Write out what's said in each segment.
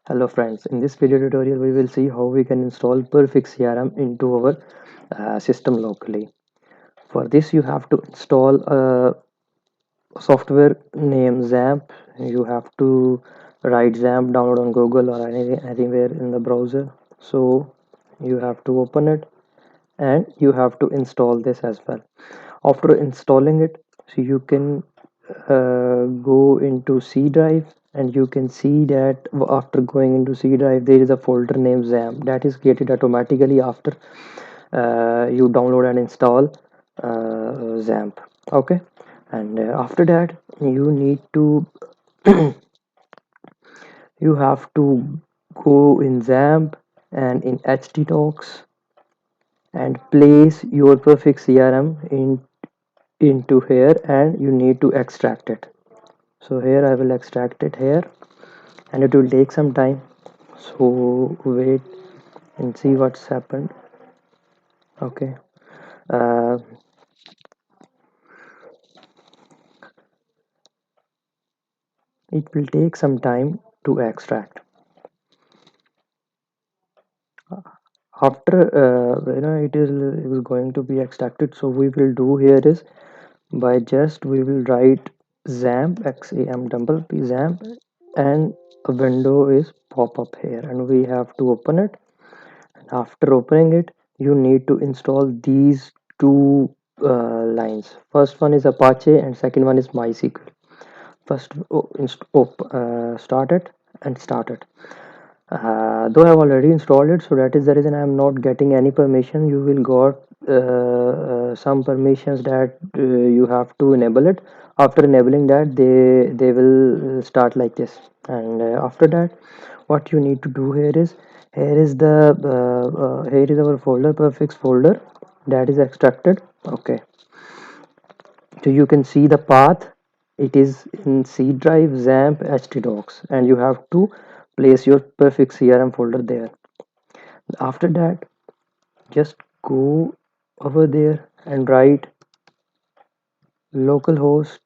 Hello friends, in this video tutorial we will see how we can install Perfect CRM into our system locally. For this you have to install a software named XAMPP. You have to write XAMPP, download on Google or anywhere in the browser. So you have to open it and you have to install this as well. After installing it, so you can go into C drive, and you can see that after going into C drive there is a folder named XAMPP that is created automatically after you download and install XAMPP. Okay, and after that you need to you have to go in XAMPP and in htdocs and place your perfect crm into here, and you need to extract it. So here I will extract it here, and it will take some time. So wait and see what's happened. Okay, uh, it will take some time to extract. After it is going to be extracted, so we will do here is by just we will write XAMPP XAMPP and a window is pop up here, and we have to open it. After opening it, you need to install these two lines. First one is Apache and second one is MySQL. First, start it and start it. Though I have already installed it, so that is the reason I am not getting any permission. You will got some permissions that you have to enable it. After enabling that, they will start like this. And after that, what you need to do here is here is our folder, perfect folder, that is extracted. Okay, so you can see the path. It is in C drive, XAMPP, htdocs, and you have to place your perfect crm folder there. After that, just go over there and write localhost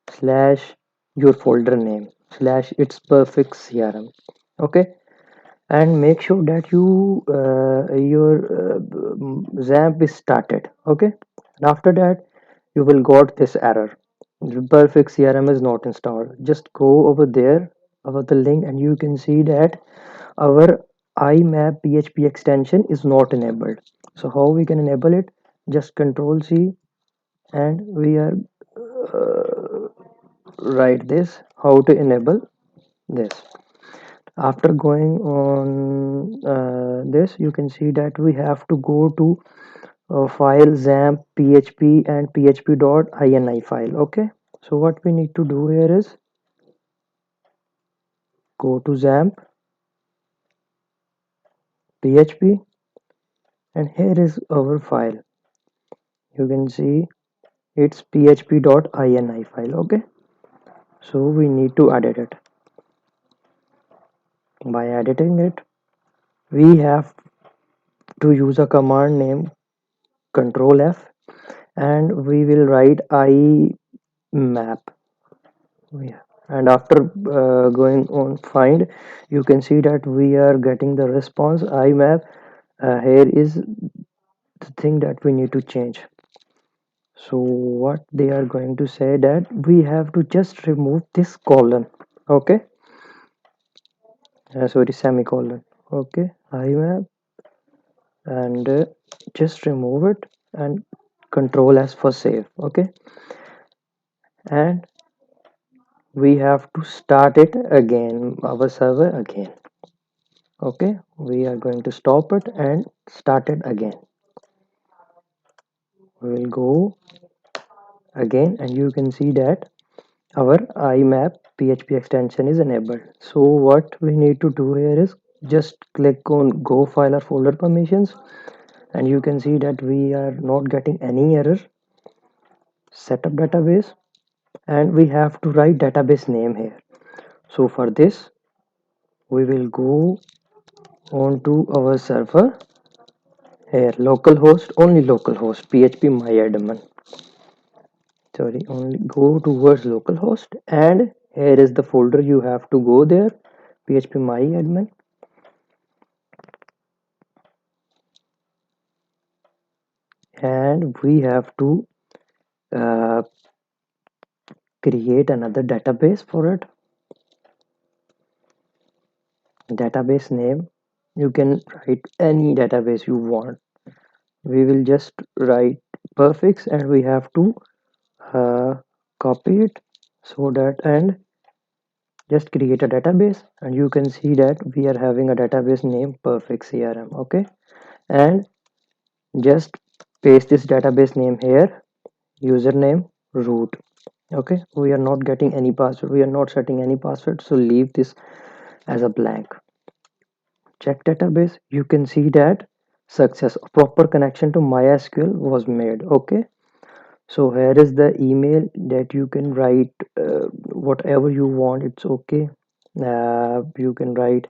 slash your folder name slash its perfect crm. Okay, and make sure that your XAMPP is started. Okay, and after that you will got this error, perfect crm is not installed. Just go over there over the link, and you can see that our imap php extension is not enabled. So how we can enable it? Just control c, and we are write this how to enable this. After going on this, you can see that we have to go to file XAMPP php and php.ini file. Okay, so what we need to do here is go to XAMPP php, and here is our file. You can see it's php.ini file. Okay, so we need to edit it. By editing it, we have to use a command named control F, and we will write imap. Yeah. And after going on find, you can see that we are getting the response imap. Here is the thing that we need to change. So what they are going to say that we have to just remove this colon. Okay, sorry, semicolon. Okay, imap, and just remove it and control S for save. Okay, and we have to start it again, our server again. Okay, we are going to stop it and start it again. We will go again, and you can see that our imap php extension is enabled. So what we need to do here is just click on go file or folder permissions, and you can see that we are not getting any error. Setup database, and we have to write database name here. So for this, we will go on to our server. Here localhost, only localhost php myadmin. Sorry, only go towards localhost, and here is the folder. You have to go there, php my admin, and we have to uh, create another database for it. Database name, you can write any database you want. We will just write perfix, and we have to uh, copy it so that, and just create a database, and you can see that we are having a database name perfect crm. Okay, and just paste this database name here, username root. Okay, we are not getting any password, we are not setting any password, so leave this as a blank. Check database, you can see that success, proper connection to mysql was made. Okay, so here is the email that you can write whatever you want, it's okay. You can write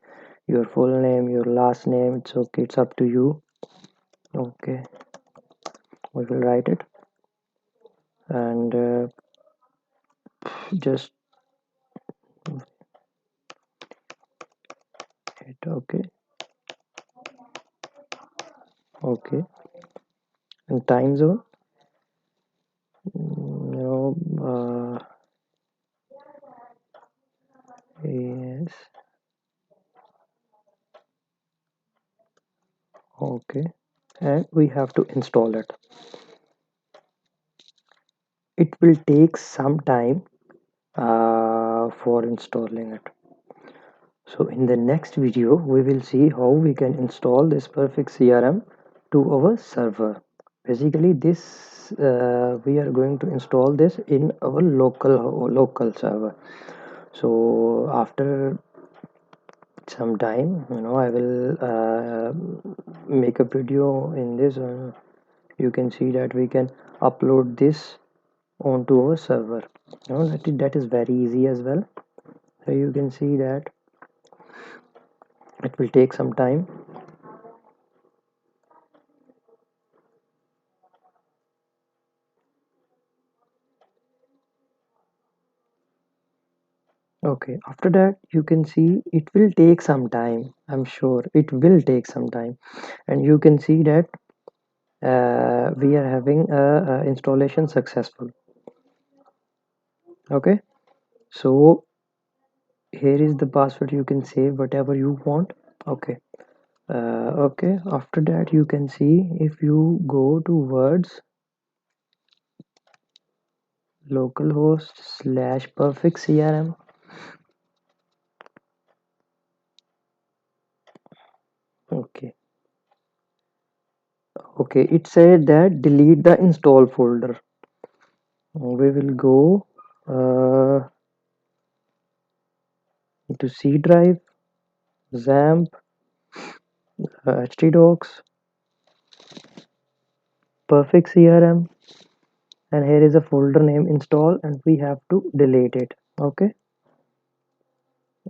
your full name, your last name, it's okay, it's up to you. Okay, we will write it, and just hit okay. Okay, and time zone, no, yes, okay, and we have to install it. It will take some time for installing it. So in the next video, we will see how we can install this perfect CRM to our server. Basically, this we are going to install this in our local server. So after some time, I will make a video in this. You can see that we can upload this onto our server. That is very easy as well. So you can see that it will take some time. Okay, after that you can see it will take some time. I'm sure it will take some time, and you can see that we are having a installation successful. Okay, so here is the password. You can save whatever you want. Okay, okay. After that, you can see if you go to words localhost slash perfect crm. Okay, okay. It said that delete the install folder. We will go to C drive, XAMPP, htdocs, perfect crm, and here is a folder name install, and we have to delete it. Okay,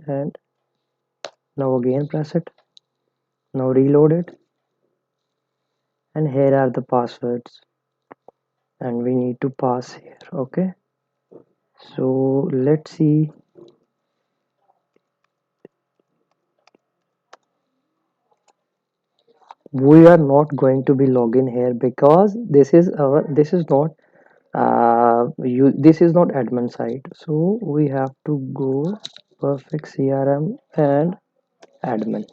and now again press it. Now reload it, and here are the passwords, and we need to pass here. Okay, so let's see. We are not going to be login here because this is not this is not admin site, so we have to go perfect crm and admin.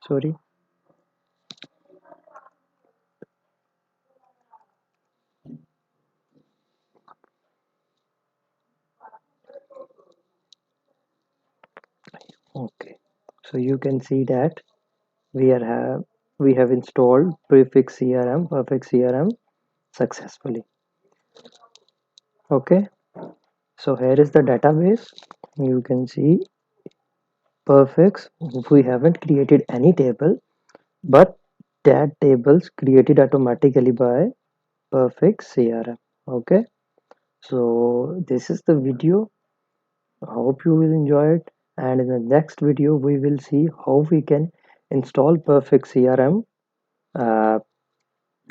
Sorry. Okay, so you can see that we have installed prefix crm perfect crm successfully. Okay, so here is the database. You can see perfects. We haven't created any table, but that tables created automatically by perfect crm. Okay, so this is the video. I hope you will enjoy it, and in the next video we will see how we can install perfect crm uh,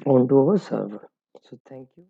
onto our server. So thank you.